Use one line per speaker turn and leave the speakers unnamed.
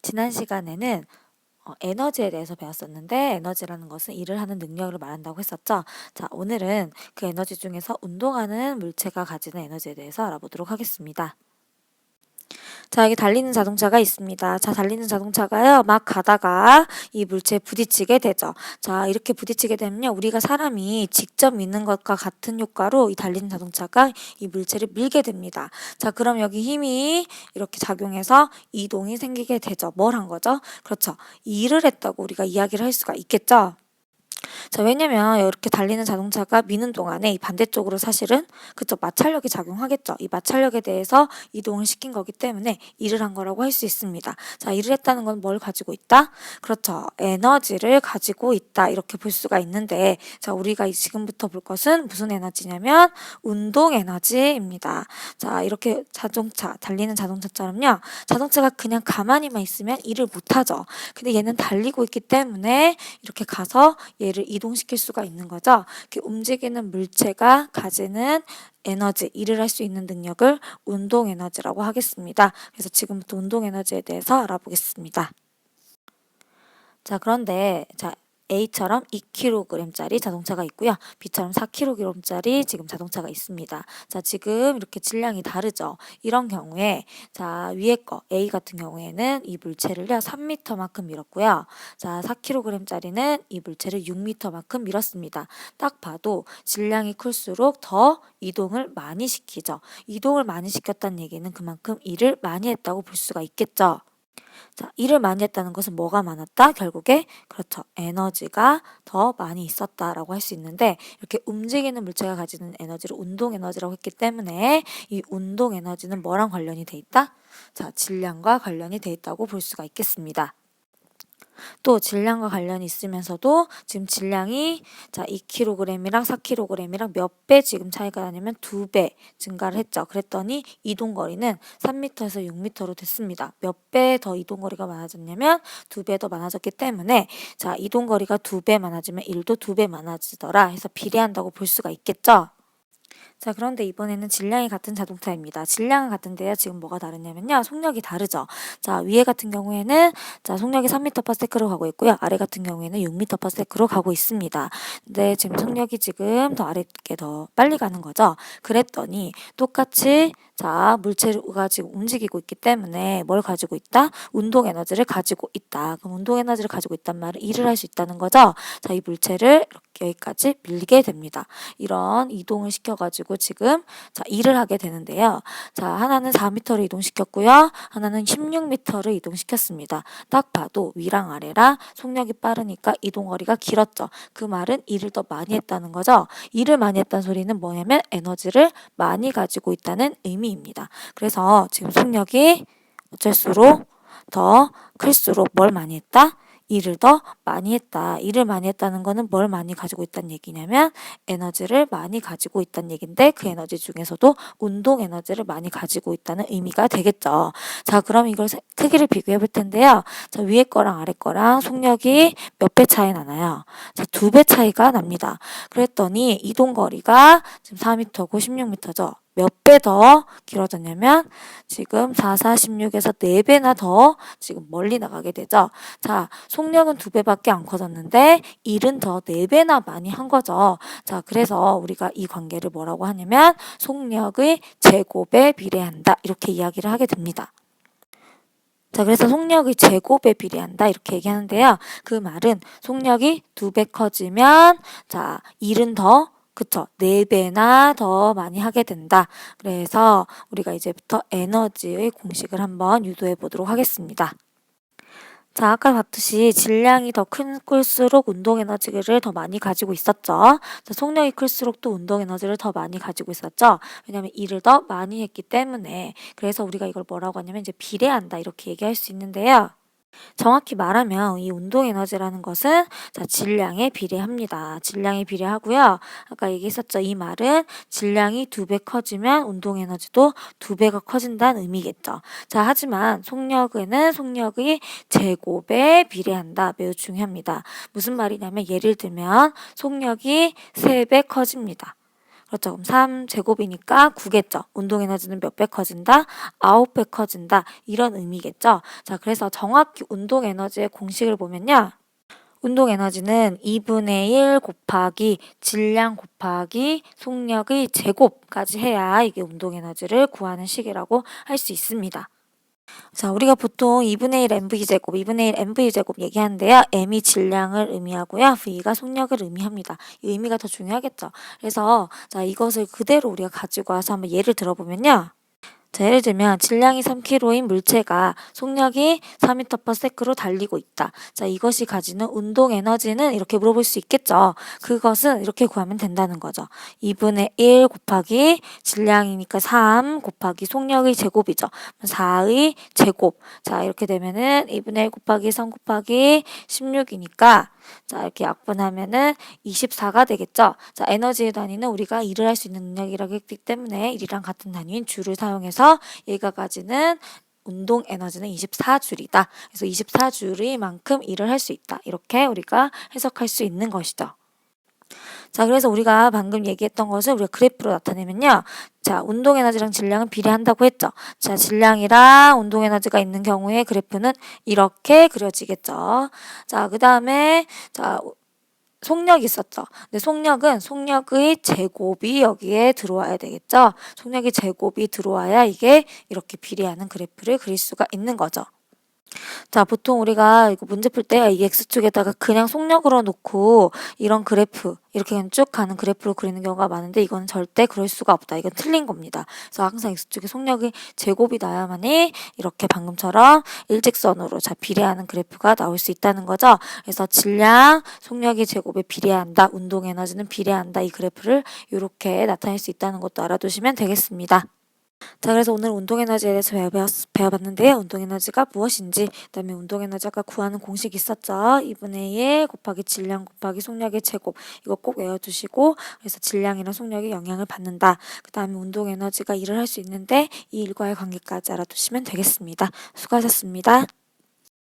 지난 시간에는 에너지에 대해서 배웠었는데 에너지라는 것은 일을 하는 능력을 말한다고 했었죠. 자, 오늘은 그 에너지 중에서 운동하는 물체가 가지는 에너지에 대해서 알아보도록 하겠습니다. 자, 여기 달리는 자동차가 있습니다. 자, 달리는 자동차가요, 막 가다가 이 물체에 부딪히게 되죠. 자, 이렇게 부딪히게 되면요, 우리가 사람이 직접 미는 것과 같은 효과로 이 달리는 자동차가 이 물체를 밀게 됩니다. 자, 그럼 여기 힘이 이렇게 작용해서 이동이 생기게 되죠. 뭘 한 거죠? 그렇죠. 일을 했다고 우리가 이야기를 할 수가 있겠죠. 자, 왜냐면 이렇게 달리는 자동차가 미는 동안에 이 반대쪽으로 사실은 그쵸, 마찰력이 작용하겠죠. 이 마찰력에 대해서 이동을 시킨 거기 때문에 일을 한 거라고 할 수 있습니다. 자, 일을 했다는 건 뭘 가지고 있다? 그렇죠. 에너지를 가지고 있다. 이렇게 볼 수가 있는데, 자, 우리가 지금부터 볼 것은 무슨 에너지냐면 운동 에너지입니다. 자, 이렇게 자동차, 달리는 자동차처럼요. 자동차가 그냥 가만히만 있으면 일을 못 하죠. 근데 얘는 달리고 있기 때문에 이렇게 가서 얘를 이동시킬 수가 있는 거죠. 이렇게 움직이는 물체가 가지는 에너지, 일을 할 수 있는 능력을 운동 에너지라고 하겠습니다. 그래서 지금부터 운동 에너지에 대해서 알아보겠습니다. 자, 그런데 A처럼 2kg짜리 자동차가 있고요. B처럼 4kg짜리 지금 자동차가 있습니다. 자, 지금 이렇게 질량이 다르죠. 이런 경우에 자, 위에 거 A 같은 경우에는 이 물체를요 3m만큼 밀었고요. 자, 4kg짜리는 이 물체를 6m만큼 밀었습니다. 딱 봐도 질량이 클수록 더 이동을 많이 시키죠. 이동을 많이 시켰다는 얘기는 그만큼 일을 많이 했다고 볼 수가 있겠죠. 자, 일을 많이 했다는 것은 뭐가 많았다? 결국에 그렇죠. 에너지가 더 많이 있었다라고 할 수 있는데 이렇게 움직이는 물체가 가지는 에너지를 운동 에너지라고 했기 때문에 이 운동 에너지는 뭐랑 관련이 돼 있다? 자, 질량과 관련이 돼 있다고 볼 수가 있겠습니다. 또 질량과 관련이 있으면서도 지금 질량이 자 2kg이랑 4kg이랑 몇 배 지금 차이가 나냐면 2배 증가를 했죠. 그랬더니 이동거리는 3m에서 6m로 됐습니다. 몇 배 더 이동거리가 많아졌냐면 2배 더 많아졌기 때문에 자 이동거리가 2배 많아지면 일도 2배 많아지더라 해서 비례한다고 볼 수가 있겠죠. 자, 그런데 이번에는 질량이 같은 자동차입니다. 질량은 같은데요. 지금 뭐가 다르냐면요. 속력이 다르죠. 자, 위에 같은 경우에는 자, 속력이 3m/s로 가고 있고요. 아래 같은 경우에는 6m/s로 가고 있습니다. 근데 지금 속력이 지금 더 아래게 더 빨리 가는 거죠. 그랬더니 똑같이 자, 물체가 지금 움직이고 있기 때문에 뭘 가지고 있다? 운동 에너지를 가지고 있다. 그럼 운동 에너지를 가지고 있단 말은 일을 할 수 있다는 거죠. 자, 이 물체를 이렇게 여기까지 밀게 됩니다. 이런 이동을 시켜가지고 지금 자 일을 하게 되는데요. 자, 하나는 4m를 이동시켰고요. 하나는 16m를 이동시켰습니다. 딱 봐도 위랑 아래랑 속력이 빠르니까 이동거리가 길었죠. 그 말은 일을 더 많이 했다는 거죠. 일을 많이 했다는 소리는 뭐냐면 에너지를 많이 가지고 있다는 의미입니다. 그래서 지금 속력이 어쩔수록 더 클수록 뭘 많이 했다? 일을 더 많이 했다. 일을 많이 했다는 거는 뭘 많이 가지고 있다는 얘기냐면 에너지를 많이 가지고 있다는 얘기인데 그 에너지 중에서도 운동 에너지를 많이 가지고 있다는 의미가 되겠죠. 자, 그럼 이걸 크기를 비교해 볼 텐데요. 자, 위에 거랑 아래 거랑 속력이 몇 배 차이 나나요? 자, 2배 차이가 납니다. 그랬더니 이동 거리가 지금 4m고 16m죠. 몇 배 더 길어졌냐면 지금 4, 4, 16에서 4배나 더 지금 멀리 나가게 되죠. 자, 속력은 2배밖에 안 커졌는데 일은 더 4배나 많이 한 거죠. 자, 그래서 우리가 이 관계를 뭐라고 하냐면 속력의 제곱에 비례한다. 이렇게 이야기를 하게 됩니다. 자, 그래서 속력의 제곱에 비례한다. 이렇게 얘기하는데요. 그 말은 속력이 2배 커지면 자, 일은 더 그쵸. 4배나 더 많이 하게 된다. 그래서 우리가 이제부터 에너지의 공식을 한번 유도해 보도록 하겠습니다. 자, 아까 봤듯이 질량이 더 클수록 운동 에너지를 더 많이 가지고 있었죠. 자, 속력이 클수록 또 운동 에너지를 더 많이 가지고 있었죠. 왜냐하면 일을 더 많이 했기 때문에. 그래서 우리가 이걸 뭐라고 하냐면 이제 비례한다 이렇게 얘기할 수 있는데요. 정확히 말하면 이 운동 에너지라는 것은 자, 질량에 비례합니다. 질량에 비례하고요. 아까 얘기했었죠. 이 말은 질량이 2배 커지면 운동 에너지도 2배가 커진다는 의미겠죠. 자, 하지만 속력에는 속력의 제곱에 비례한다. 매우 중요합니다. 무슨 말이냐면 예를 들면 속력이 3배 커집니다. 그렇죠. 그럼 3제곱이니까 9겠죠. 운동 에너지는 몇 배 커진다? 9배 커진다. 이런 의미겠죠. 자, 그래서 정확히 운동 에너지의 공식을 보면요. 운동 에너지는 2분의 1 곱하기 질량 곱하기 속력의 제곱까지 해야 이게 운동 에너지를 구하는 식이라고 할 수 있습니다. 자, 우리가 보통 2분의 1 mv제곱, 2분의 1 mv제곱 얘기하는데요. m이 질량을 의미하고요. v가 속력을 의미합니다. 이 의미가 더 중요하겠죠. 그래서 자, 이것을 그대로 우리가 가지고 와서 한번 예를 들어보면요. 자, 예를 들면 질량이 3kg인 물체가 속력이 4m/s로 달리고 있다. 자, 이것이 가지는 운동 에너지는 이렇게 물어볼 수 있겠죠. 그것은 이렇게 구하면 된다는 거죠. 2분의 1 곱하기 질량이니까 3 곱하기 속력의 제곱이죠. 4의 제곱. 자, 이렇게 되면은 2분의 1 곱하기 3 곱하기 16이니까 자, 이렇게 약분하면은 24가 되겠죠. 자, 에너지의 단위는 우리가 일을 할 수 있는 능력이라고 했기 때문에 1이랑 같은 단위인 줄을 사용해서 얘가 가지는 운동 에너지는 24줄이다. 그래서 24줄의 만큼 일을 할 수 있다. 이렇게 우리가 해석할 수 있는 것이죠. 자, 그래서 우리가 방금 얘기했던 것을 우리가 그래프로 나타내면요. 자, 운동 에너지랑 질량은 비례한다고 했죠. 자, 질량이랑 운동 에너지가 있는 경우에 그래프는 이렇게 그려지겠죠. 자, 그 다음에 자, 속력이 있었죠. 근데 속력은 속력의 제곱이 여기에 들어와야 되겠죠. 속력의 제곱이 들어와야 이게 이렇게 비례하는 그래프를 그릴 수가 있는 거죠. 자, 보통 우리가 이거 문제 풀 때 이 x축에다가 그냥 속력으로 놓고 이런 그래프 이렇게 그냥 쭉 가는 그래프로 그리는 경우가 많은데 이건 절대 그럴 수가 없다. 이건 틀린 겁니다. 그래서 항상 x축에 속력이 제곱이 나야만이 이렇게 방금처럼 일직선으로 자 비례하는 그래프가 나올 수 있다는 거죠. 그래서 질량, 속력이 제곱에 비례한다. 운동 에너지는 비례한다. 이 그래프를 이렇게 나타낼 수 있다는 것도 알아두시면 되겠습니다. 자, 그래서 오늘 운동에너지에 대해서 배워봤는데요. 운동에너지가 무엇인지, 그 다음에 운동에너지 아까 구하는 공식 있었죠. 2분의 1 곱하기 질량 곱하기 속력의 제곱. 이거 꼭 외워두시고, 그래서 질량이랑 속력이 영향을 받는다. 그 다음에 운동에너지가 일을 할 수 있는데, 이 일과의 관계까지 알아두시면 되겠습니다. 수고하셨습니다.